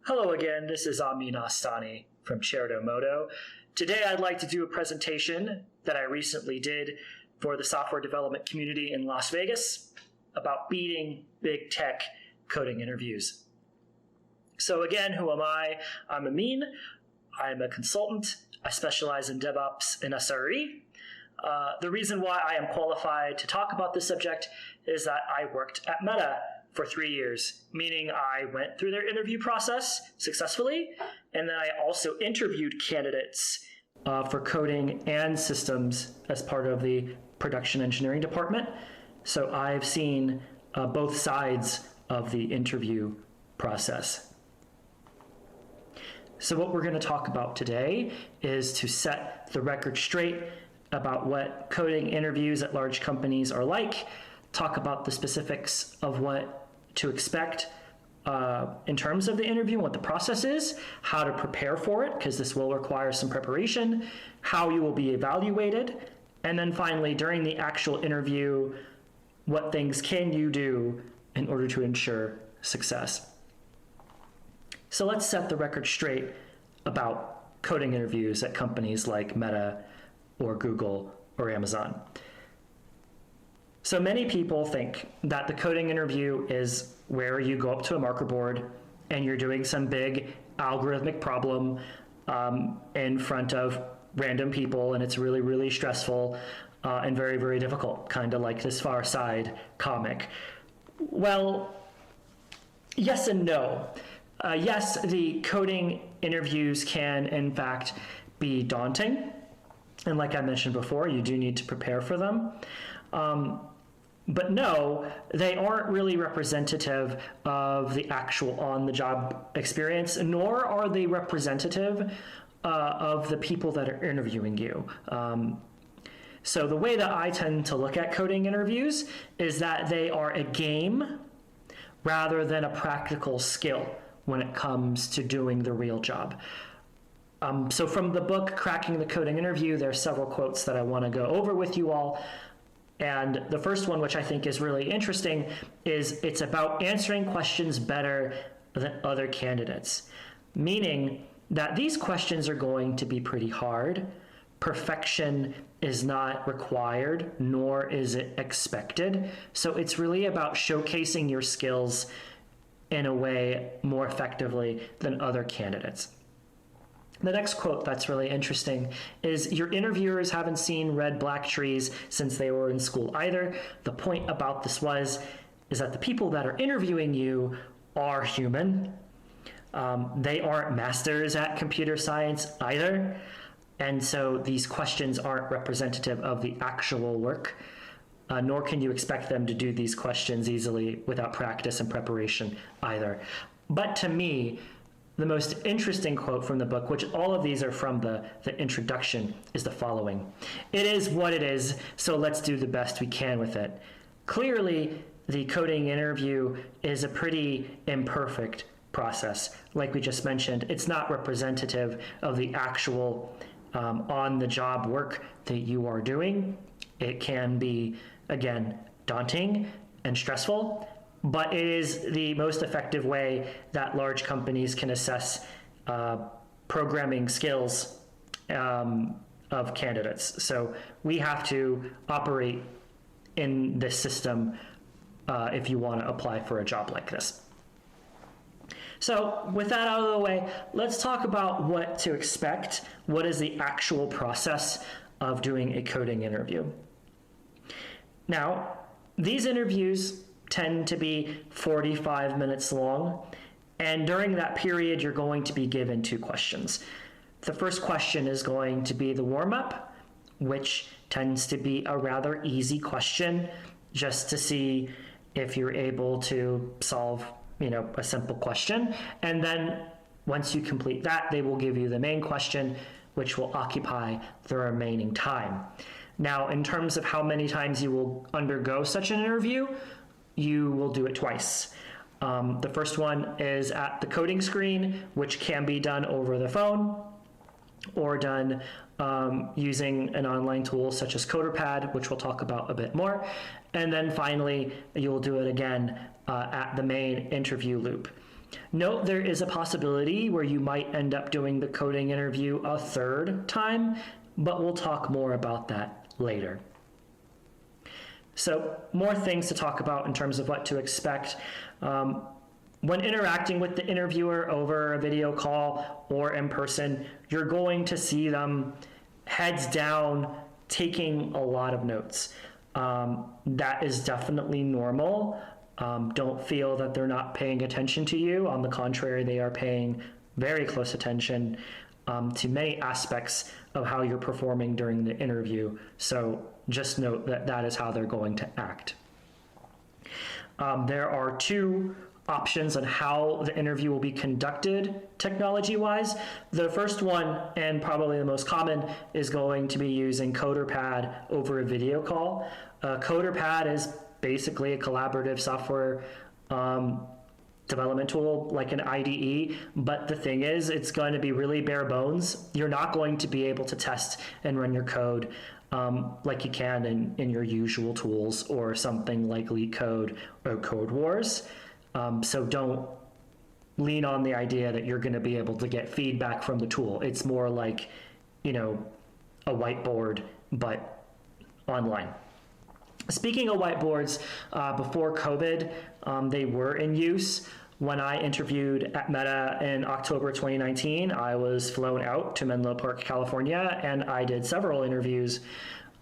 Hello again, this is Amin Astani from Certo Moto. Today I'd like to do a presentation that I recently did for the software development community in Las Vegas about beating big tech coding interviews. So again, who am I? I'm Amin. I'm a consultant. I specialize in DevOps and SRE. The reason why I am qualified to talk about this subject is that I worked at Meta for 3 years, meaning I went through their interview process successfully, and then I also interviewed candidates for coding and systems as part of the production engineering department. So I've seen both sides of the interview process. So what we're going to talk about today is to set the record straight about what coding interviews at large companies are like, talk about the specifics of what to expect in terms of the interview, what the process is, how to prepare for it, because this will require some preparation, how you will be evaluated, and then finally, during the actual interview, what things can you do in order to ensure success. So let's set the record straight about coding interviews at companies like Meta or Google or Amazon. So many people think that the coding interview is where you go up to a marker board and you're doing some big algorithmic problem in front of random people, and it's really, really stressful and very, very difficult, kind of like this Far Side comic. Well, yes and no. Yes, the coding interviews can, in fact, be daunting. And like I mentioned before, you do need to prepare for them. But no, they aren't really representative of the actual on-the-job experience, nor are they representative of the people that are interviewing you. So the way that I tend to look at coding interviews is that they are a game rather than a practical skill when it comes to doing the real job. So from the book, Cracking the Coding Interview, there are several quotes that I want to go over with you all. And the first one, which I think is really interesting, is it's about answering questions better than other candidates, meaning that these questions are going to be pretty hard. Perfection is not required, nor is it expected. So it's really about showcasing your skills in a way more effectively than other candidates. The next quote that's really interesting is, your interviewers haven't seen red black trees since they were in school either. The point about this is that the people that are interviewing you are human. They aren't masters at computer science either. And so these questions aren't representative of the actual work, nor can you expect them to do these questions easily without practice and preparation either. But to me, the most interesting quote from the book, which all of these are from the introduction, is the following. It is what it is, so let's do the best we can with it. Clearly, the coding interview is a pretty imperfect process. Like we just mentioned, it's not representative of the actual on-the-job work that you are doing. It can be, again, daunting and stressful, but it is the most effective way that large companies can assess programming skills of candidates. So we have to operate in this system if you want to apply for a job like this. So with that out of the way, let's talk about what to expect. What is the actual process of doing a coding interview? Now, these interviews tend to be 45 minutes long, and during that period, you're going to be given 2 questions. The first question is going to be the warm-up, which tends to be a rather easy question, just to see if you're able to solve, a simple question. And then once you complete that, they will give you the main question, which will occupy the remaining time. Now, in terms of how many times you will undergo such an interview, you will do it twice. The first one is at the coding screen, which can be done over the phone or done using an online tool such as CoderPad, which we'll talk about a bit more. And then finally, you'll do it again at the main interview loop. Note there is a possibility where you might end up doing the coding interview a third time, but we'll talk more about that later. So more things to talk about in terms of what to expect. When interacting with the interviewer over a video call or in person, you're going to see them heads down, taking a lot of notes. That is definitely normal. Don't feel that they're not paying attention to you. On the contrary, they are paying very close attention to many aspects of how you're performing during the interview. So just note that that is how they're going to act. There are two options on how the interview will be conducted technology-wise. The first one, and probably the most common, is going to be using CoderPad over a video call. CoderPad is basically a collaborative software development tool like an IDE, but the thing is, it's going to be really bare bones. You're not going to be able to test and run your code like you can in your usual tools or something like LeetCode or CodeWars. So don't lean on the idea that you're going to be able to get feedback from the tool. It's more like, a whiteboard, but online. Speaking of whiteboards, before COVID, they were in use. When I interviewed at Meta in October 2019, I was flown out to Menlo Park, California, and I did several interviews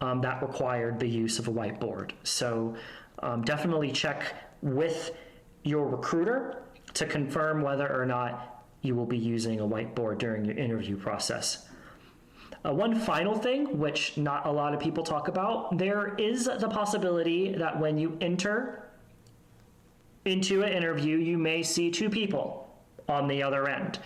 that required the use of a whiteboard. So definitely check with your recruiter to confirm whether or not you will be using a whiteboard during your interview process. One final thing, which not a lot of people talk about, there is the possibility that when you enter into an interview, you may see two people on the other end.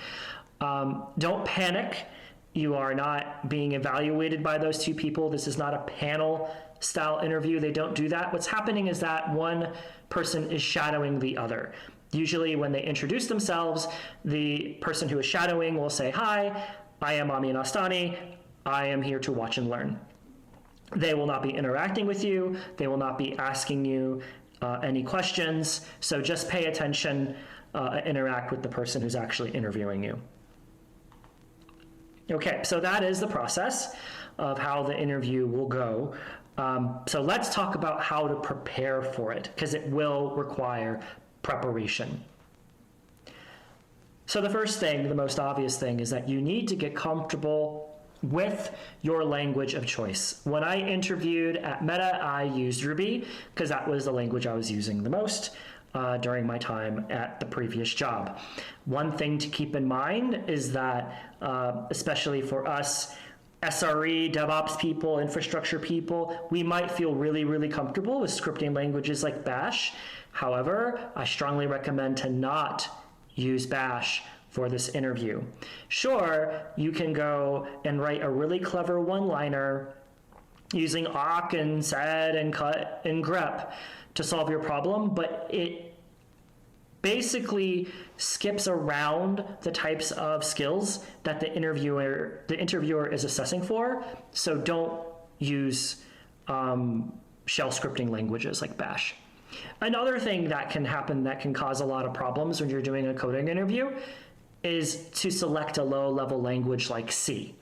Don't panic. You are not being evaluated by those two people. This is not a panel style interview. They don't do that. What's happening is that one person is shadowing the other. Usually when they introduce themselves, the person who is shadowing will say, "Hi, I am Amin Astani. I am here to watch and learn." They will not be interacting with you. They will not be asking you any questions. So just pay attention, interact with the person who's actually interviewing you. Okay, so that is the process of how the interview will go. So let's talk about how to prepare for it, because it will require preparation. So the first thing, the most obvious thing, is that you need to get comfortable with your language of choice. When I interviewed at Meta, I used Ruby because that was the language I was using the most during my time at the previous job. One thing to keep in mind is that, especially for us, SRE, DevOps people, infrastructure people, we might feel really, really comfortable with scripting languages like Bash. However, I strongly recommend to not use Bash for this interview. Sure, you can go and write a really clever one-liner using awk and sed and cut and grep to solve your problem, but it basically skips around the types of skills that the interviewer is assessing for. So don't use shell scripting languages like Bash. Another thing that can happen that can cause a lot of problems when you're doing a coding interview is to select a low-level language like C.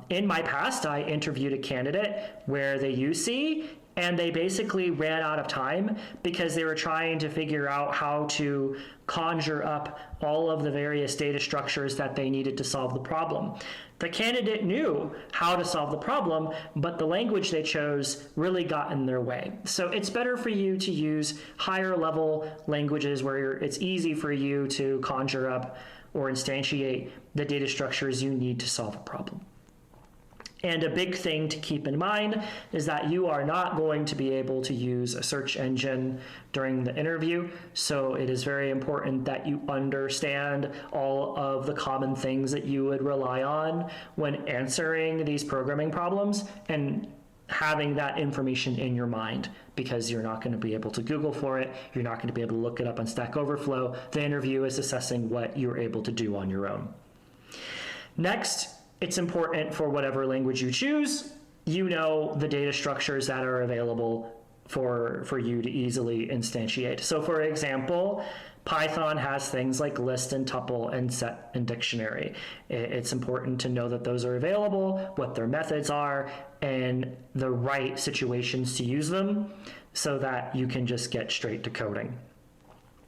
In my past, I interviewed a candidate where they used C, and they basically ran out of time because they were trying to figure out how to conjure up all of the various data structures that they needed to solve the problem. The candidate knew how to solve the problem, but the language they chose really got in their way. So it's better for you to use higher level languages where it's easy for you to conjure up or instantiate the data structures you need to solve a problem. And a big thing to keep in mind is that you are not going to be able to use a search engine during the interview. So it is very important that you understand all of the common things that you would rely on when answering these programming problems and having that information in your mind, because you're not going to be able to Google for it. You're not going to be able to look it up on Stack Overflow. The interview is assessing what you're able to do on your own. Next, it's important for whatever language you choose, you know the data structures that are available for you to easily instantiate. So for example, Python has things like list and tuple and set and dictionary. It's important to know that those are available, what their methods are, and the right situations to use them so that you can just get straight to coding.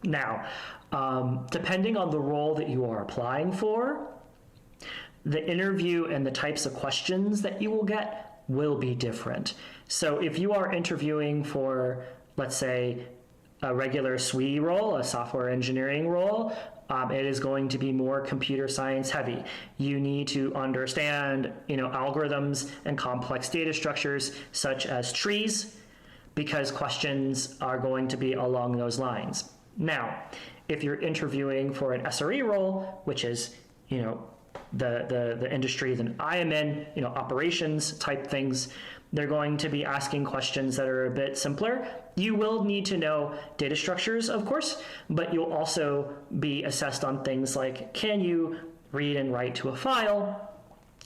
Now, depending on the role that you are applying for, the interview and the types of questions that you will get will be different. So if you are interviewing for, let's say, a regular SWE role, a software engineering role, it is going to be more computer science heavy. You need to understand, algorithms and complex data structures such as trees, because questions are going to be along those lines. Now, if you're interviewing for an SRE role, which is, the industry that I am in, operations type things, they're going to be asking questions that are a bit simpler. You will need to know data structures, of course, but you'll also be assessed on things like, can you read and write to a file?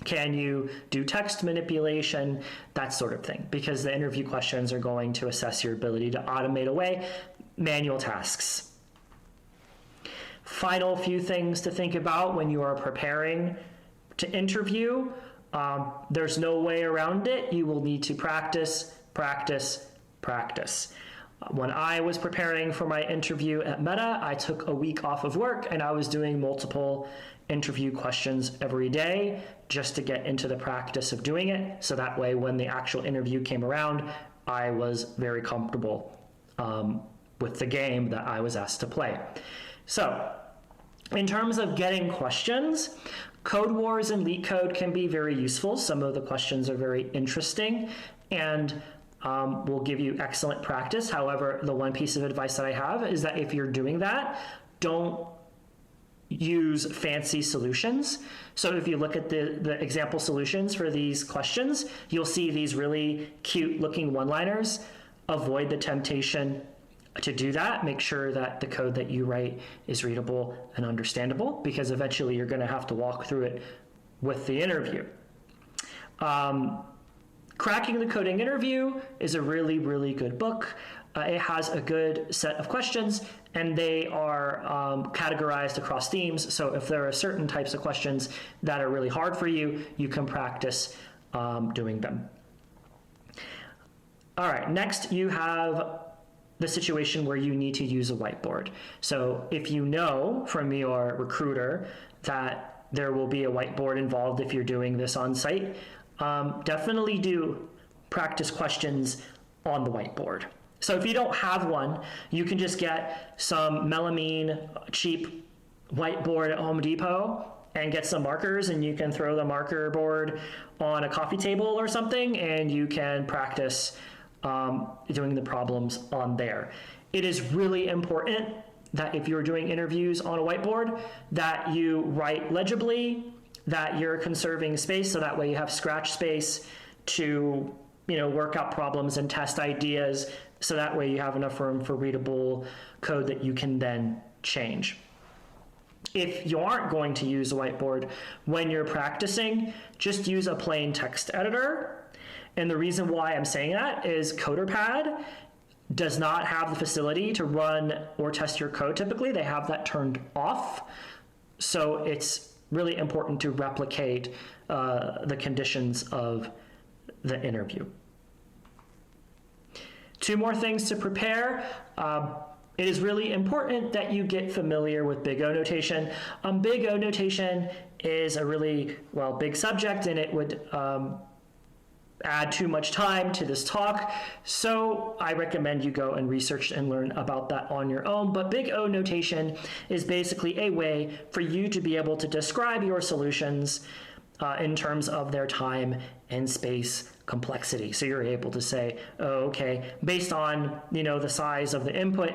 Can you do text manipulation? That sort of thing, because the interview questions are going to assess your ability to automate away manual tasks. Final few things to think about when you are preparing to interview. There's no way around it. You will need to practice, practice, practice. When I was preparing for my interview at Meta, I took a week off of work and I was doing multiple interview questions every day just to get into the practice of doing it. So that way, when the actual interview came around, I was very comfortable with the game that I was asked to play. So, in terms of getting questions, Code Wars and LeetCode can be very useful. Some of the questions are very interesting and will give you excellent practice. However, the one piece of advice that I have is that if you're doing that, don't use fancy solutions. So if you look at the example solutions for these questions, you'll see these really cute looking one-liners. Avoid the temptation to do that. Make sure that the code that you write is readable and understandable, because eventually you're going to have to walk through it with the interview. Cracking the Coding Interview is a really, really good book. It has a good set of questions, and they are categorized across themes. So if there are certain types of questions that are really hard for you, you can practice doing them. All right, next you have the situation where you need to use a whiteboard. So if you know from your recruiter that there will be a whiteboard involved if you're doing this on site, definitely do practice questions on the whiteboard. So if you don't have one, you can just get some melamine cheap whiteboard at Home Depot and get some markers, and you can throw the marker board on a coffee table or something, and you can practice doing the problems on there. It is really important that if you're doing interviews on a whiteboard, that you write legibly, that you're conserving space, so that way you have scratch space to work out problems and test ideas, so that way you have enough room for readable code that you can then change. If you aren't going to use a whiteboard when you're practicing, just use a plain text editor. And the reason why I'm saying that is CoderPad does not have the facility to run or test your code typically. They have that turned off. So it's really important to replicate the conditions of the interview. Two more things to prepare. It is really important that you get familiar with Big O notation. Big O notation is a really, big subject, and it would add too much time to this talk. So I recommend you go and research and learn about that on your own. But Big O notation is basically a way for you to be able to describe your solutions in terms of their time and space complexity. So you're able to say, based on the size of the input,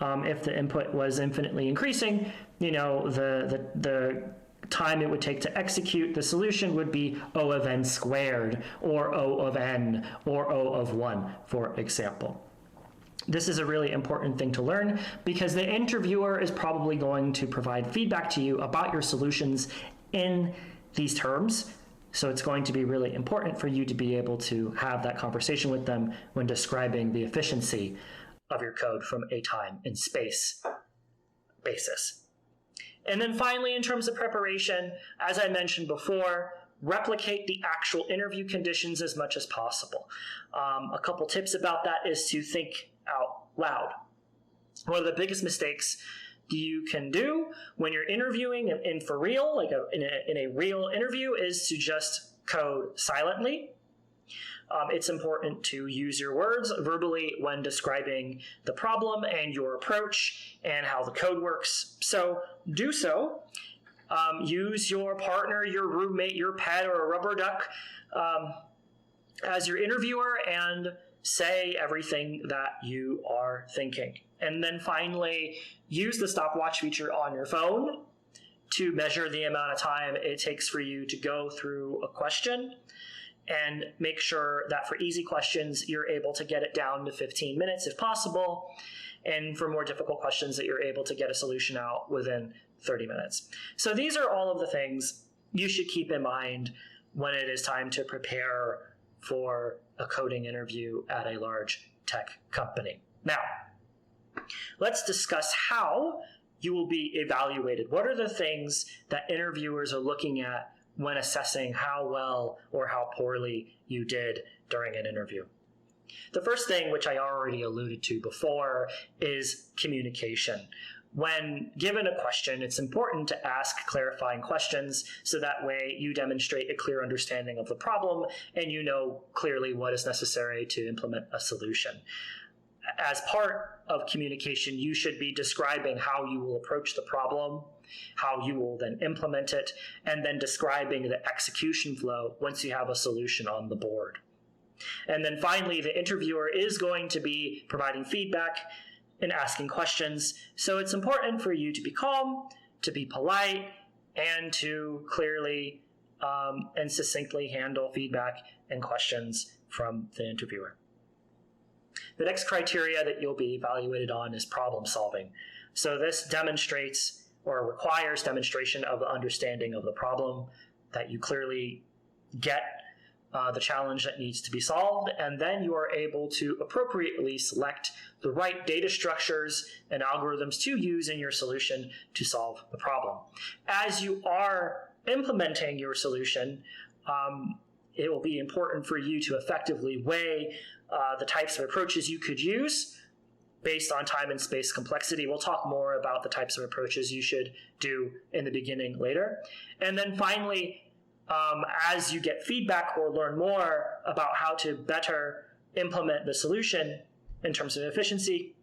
if the input was infinitely increasing, the time it would take to execute the solution would be O of n squared, or O of n, or O of 1, for example. This is a really important thing to learn because the interviewer is probably going to provide feedback to you about your solutions in these terms. So it's going to be really important for you to be able to have that conversation with them when describing the efficiency of your code from a time and space basis. And then finally, in terms of preparation, as I mentioned before, replicate the actual interview conditions as much as possible. A couple tips about that is to think out loud. One of the biggest mistakes you can do when you're interviewing in for real, like in a real interview, is to just code silently. It's important to use your words verbally when describing the problem and your approach and how the code works. So do so. Use your partner, your roommate, your pet, or a rubber duck as your interviewer and say everything that you are thinking. And then finally, use the stopwatch feature on your phone to measure the amount of time it takes for you to go through a question, and make sure that for easy questions, you're able to get it down to 15 minutes if possible. And for more difficult questions, that you're able to get a solution out within 30 minutes. So these are all of the things you should keep in mind when it is time to prepare for a coding interview at a large tech company. Now, let's discuss how you will be evaluated. What are the things that interviewers are looking at when assessing how well or how poorly you did during an interview? The first thing, which I already alluded to before, is communication. When given a question, it's important to ask clarifying questions so that way you demonstrate a clear understanding of the problem and you know clearly what is necessary to implement a solution. As part of communication, you should be describing how you will approach the problem, how you will then implement it, and then describing the execution flow once you have a solution on the board. And then finally, the interviewer is going to be providing feedback and asking questions. So it's important for you to be calm, to be polite, and to clearly and succinctly handle feedback and questions from the interviewer. The next criteria that you'll be evaluated on is problem solving. So this demonstrates or requires demonstration of the understanding of the problem, that you clearly get the challenge that needs to be solved, and then you are able to appropriately select the right data structures and algorithms to use in your solution to solve the problem. As you are implementing your solution, it will be important for you to effectively weigh the types of approaches you could use based on time and space complexity. We'll talk more about the types of approaches you should do in the beginning later. And then finally, as you get feedback or learn more about how to better implement the solution in terms of efficiency,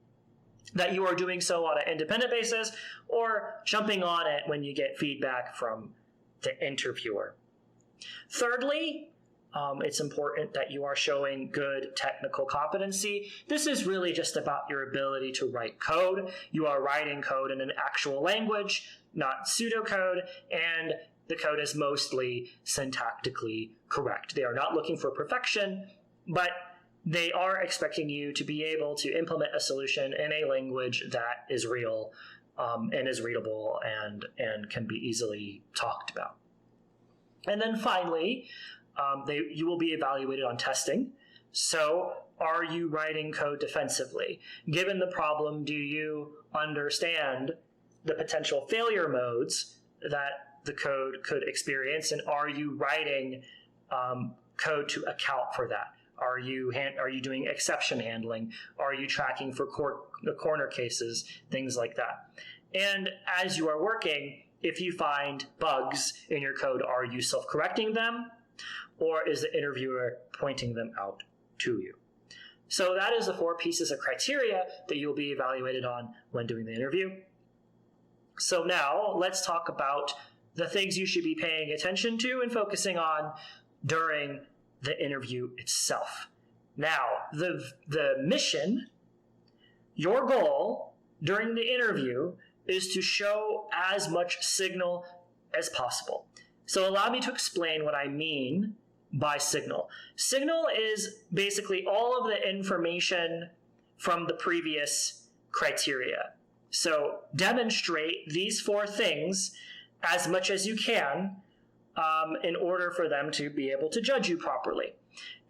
that you are doing so on an independent basis or jumping on it when you get feedback from the interviewer. Thirdly, it's important that you are showing good technical competency. This is really just about your ability to write code. You are writing code in an actual language, not pseudocode, and the code is mostly syntactically correct. They are not looking for perfection, but they are expecting you to be able to implement a solution in a language that is real and is readable and can be easily talked about. And then finally, you will be evaluated on testing. So are you writing code defensively? Given the problem, do you understand the potential failure modes that the code could experience, and are you writing code to account for that? Are you doing exception handling? Are you tracking for corner cases, things like that? And as you are working, if you find bugs in your code, are you self-correcting them, or is the interviewer pointing them out to you? So that is the 4 pieces of criteria that you'll be evaluated on when doing the interview. So now let's talk about the things you should be paying attention to and focusing on during the interview itself. Now, the mission, your goal during the interview is to show as much signal as possible. So allow me to explain what I mean by signal. Signal is basically all of the information from the previous criteria. So demonstrate these 4 things as much as you can in order for them to be able to judge you properly.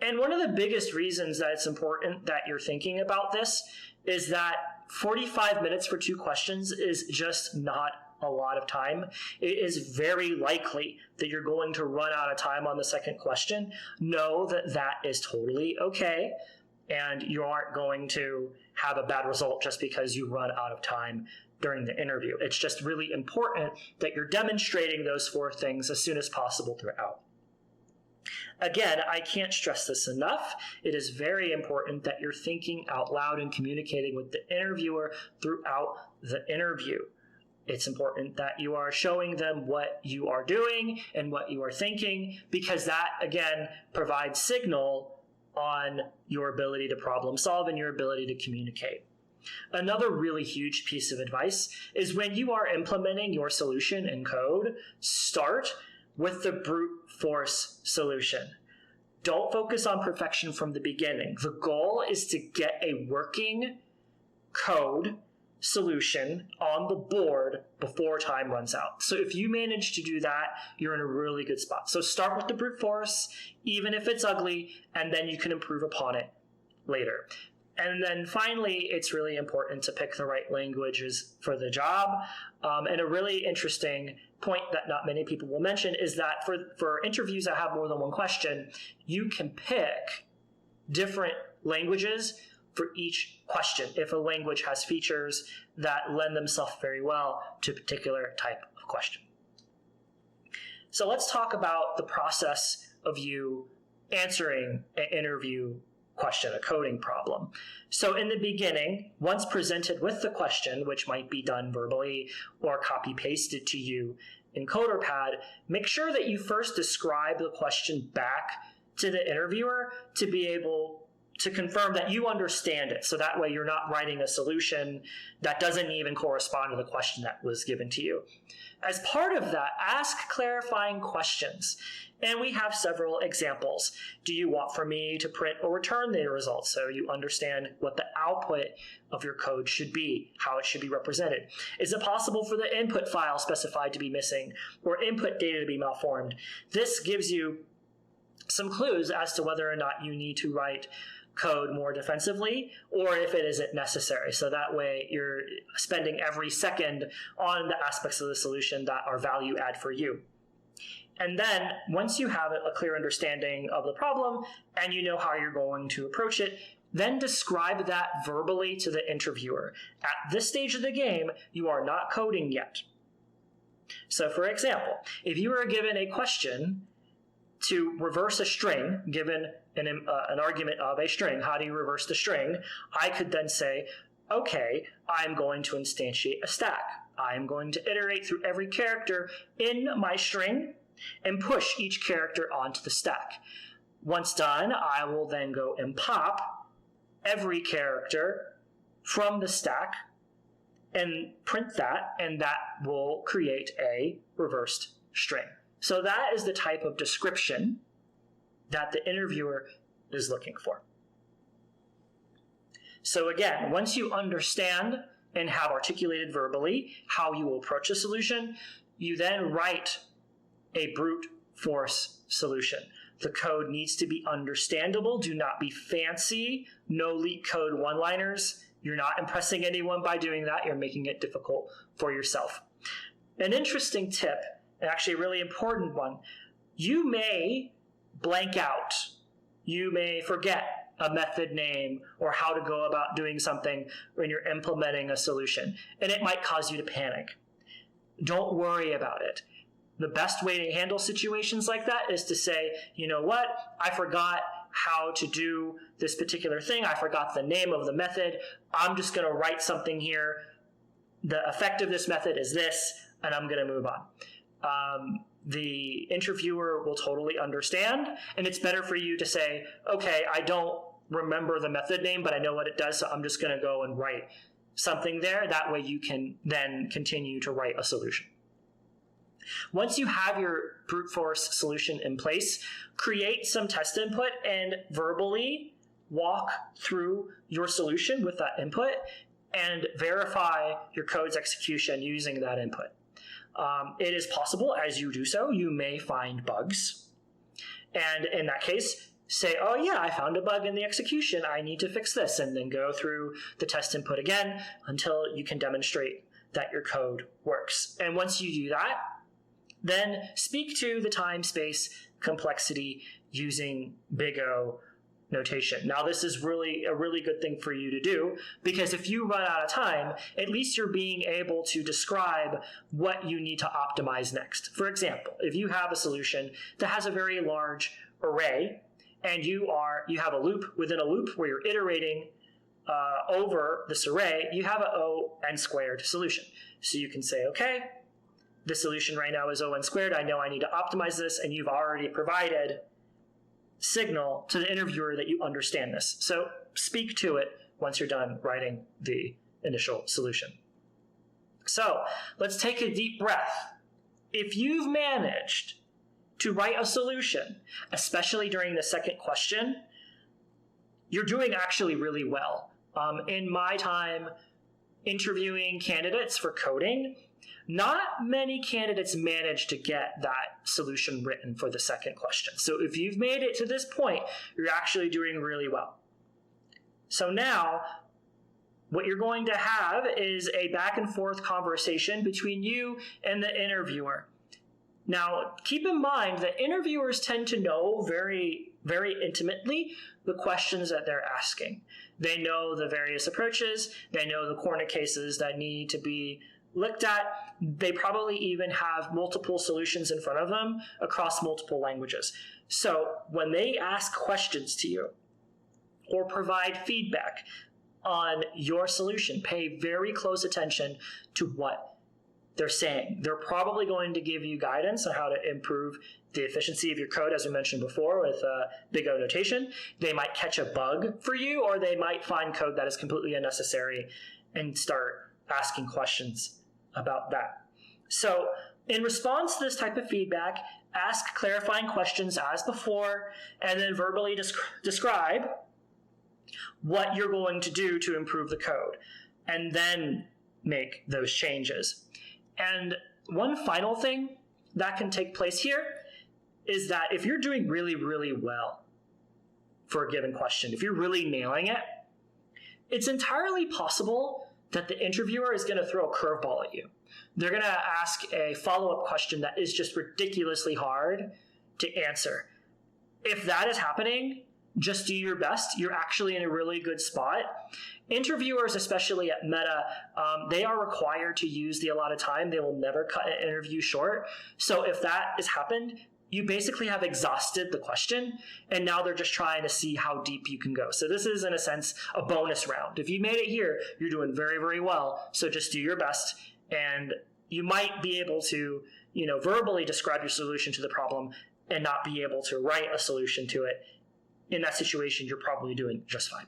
And one of the biggest reasons that it's important that you're thinking about this is that 45 minutes for 2 questions is just not a lot of time. It is very likely that you're going to run out of time on the second question. Know that that is totally okay, and you aren't going to have a bad result just because you run out of time during the interview. It's just really important that you're demonstrating those 4 things as soon as possible throughout. Again, I can't stress this enough. It is very important that you're thinking out loud and communicating with the interviewer throughout the interview. It's important that you are showing them what you are doing and what you are thinking, because that, again, provides signal on your ability to problem solve and your ability to communicate. Another really huge piece of advice is when you are implementing your solution in code, start with the brute force solution. Don't focus on perfection from the beginning. The goal is to get a working code solution on the board before time runs out. So if you manage to do that, you're in a really good spot. So start with the brute force, even if it's ugly, and then you can improve upon it later. And then finally, it's really important to pick the right languages for the job. And a really interesting point that not many people will mention is that for interviews that have more than 1 question, you can pick different languages for each question if a language has features that lend themselves very well to a particular type of question. So let's talk about the process of you answering an interview question, a coding problem. So in the beginning, once presented with the question, which might be done verbally or copy-pasted to you in CoderPad, make sure that you first describe the question back to the interviewer to be able to confirm that you understand it. So that way you're not writing a solution that doesn't even correspond to the question that was given to you. As part of that, ask clarifying questions. And we have several examples. Do you want for me to print or return the results so you understand what the output of your code should be, how it should be represented? Is it possible for the input file specified to be missing or input data to be malformed? This gives you some clues as to whether or not you need to write code more defensively or if it isn't necessary. So that way you're spending every second on the aspects of the solution that are value add for you. And then once you have a clear understanding of the problem and you know how you're going to approach it, then describe that verbally to the interviewer. At this stage of the game, you are not coding yet. So for example, if you were given a question to reverse a string, given an argument of a string, how do you reverse the string? I could then say, okay, I'm going to instantiate a stack. I'm going to iterate through every character in my string and push each character onto the stack. Once done, I will then go and pop every character from the stack and print that, and that will create a reversed string. So that is the type of description that the interviewer is looking for. So again, once you understand and have articulated verbally how you will approach a solution, you then write a brute force solution. The code needs to be understandable. Do not be fancy. No leak code one-liners. You're not impressing anyone by doing that. You're making it difficult for yourself. An interesting tip, and actually a really important one, you may blank out. You may forget a method name or how to go about doing something when you're implementing a solution, and it might cause you to panic. Don't worry about it. The best way to handle situations like that is to say, you know what, I forgot how to do this particular thing. I forgot the name of the method. I'm just going to write something here. The effect of this method is this, and I'm going to move on. The interviewer will totally understand, and it's better for you to say, okay, I don't remember the method name, but I know what it does, so I'm just going to go and write something there. That way you can then continue to write a solution. Once you have your brute force solution in place, create some test input and verbally walk through your solution with that input and verify your code's execution using that input. It is possible as you do so, you may find bugs. And in that case, say, oh yeah, I found a bug in the execution. I need to fix this. And then go through the test input again until you can demonstrate that your code works. And once you do that, then speak to the time, space, complexity using Big O notation. Now, this is really a really good thing for you to do, because if you run out of time, at least you're being able to describe what you need to optimize next. For example, if you have a solution that has a very large array, and you have a loop within a loop where you're iterating over this array, you have an O(n) squared solution. So you can say, okay, the solution right now is O(n) squared. I know I need to optimize this, and you've already provided signal to the interviewer that you understand this. So speak to it once you're done writing the initial solution. So let's take a deep breath. If you've managed to write a solution, especially during the second question, you're doing actually really well. In my time interviewing candidates for coding, not many candidates manage to get that solution written for the second question. So if you've made it to this point, you're actually doing really well. So now, what you're going to have is a back and forth conversation between you and the interviewer. Now, keep in mind that interviewers tend to know very, very intimately the questions that they're asking. They know the various approaches. They know the corner cases that need to be looked at. They probably even have multiple solutions in front of them across multiple languages. So when they ask questions to you or provide feedback on your solution, pay very close attention to what they're saying. They're probably going to give you guidance on how to improve the efficiency of your code, as we mentioned before, with Big O notation. They might catch a bug for you, or they might find code that is completely unnecessary and start asking questions about that. So in response to this type of feedback, ask clarifying questions as before, and then verbally describe what you're going to do to improve the code, and then make those changes. And one final thing that can take place here is that if you're doing really, really well for a given question, if you're really nailing it, it's entirely possible that the interviewer is going to throw a curveball at you. They're going to ask a follow-up question that is just ridiculously hard to answer. If that is happening, just do your best. You're actually in a really good spot. Interviewers, especially at Meta, they are required to use the allotted time. They will never cut an interview short. So if that has happened, you basically have exhausted the question, and now they're just trying to see how deep you can go. So this is, in a sense, a bonus round. If you made it here, you're doing very, very well. So just do your best, and you might be able to, verbally describe your solution to the problem and not be able to write a solution to it. In that situation, you're probably doing just fine.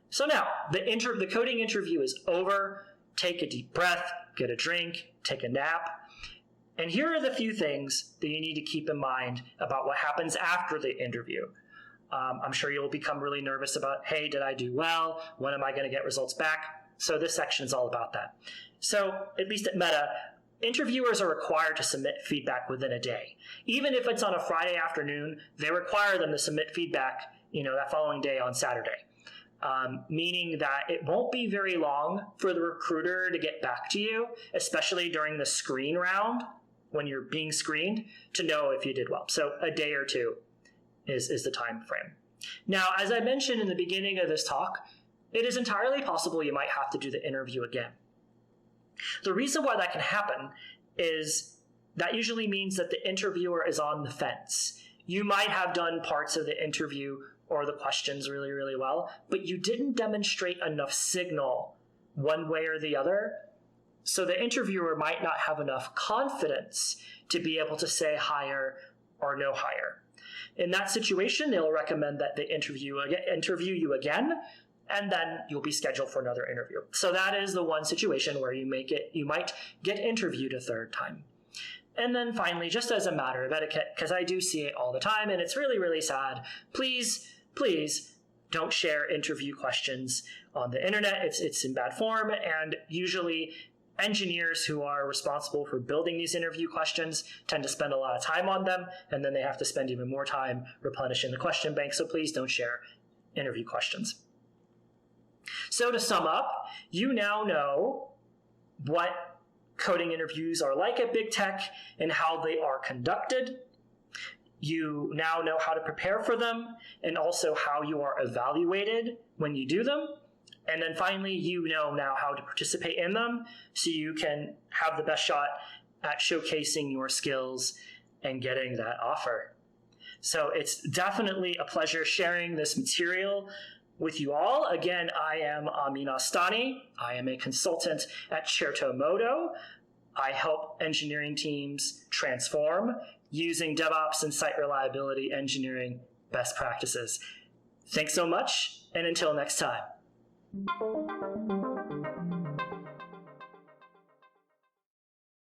So now, the coding interview is over. Take a deep breath, get a drink, take a nap. And here are the few things that you need to keep in mind about what happens after the interview. I'm sure you'll become really nervous about, hey, did I do well? When am I going to get results back? So this section is all about that. So at least at Meta, interviewers are required to submit feedback within a day. Even if it's on a Friday afternoon, they require them to submit feedback, that following day on Saturday. Meaning that it won't be very long for the recruiter to get back to you, especially during the screen round when you're being screened, to know if you did well. So a day or two is the time frame. Now, as I mentioned in the beginning of this talk, it is entirely possible you might have to do the interview again. The reason why that can happen is that usually means that the interviewer is on the fence. You might have done parts of the interview or the questions really, really well, but you didn't demonstrate enough signal one way or the other. So the interviewer might not have enough confidence to be able to say hire or no hire. In that situation, they'll recommend that they interview you again, and then you'll be scheduled for another interview. So that is the one situation where you might get interviewed a third time. And then finally, just as a matter of etiquette, because I do see it all the time, and it's really, really sad, please don't share interview questions on the internet. It's in bad form, and usually engineers who are responsible for building these interview questions tend to spend a lot of time on them, and then they have to spend even more time replenishing the question bank, so please don't share interview questions. So to sum up, you now know what coding interviews are like at big tech and how they are conducted. You now know how to prepare for them and also how you are evaluated when you do them. And then finally, you know now how to participate in them so you can have the best shot at showcasing your skills and getting that offer. So it's definitely a pleasure sharing this material with you all. Again, I am Amin Astani. I am a consultant at Certomodo. I help engineering teams transform using DevOps and site reliability engineering best practices. Thanks so much, and until next time.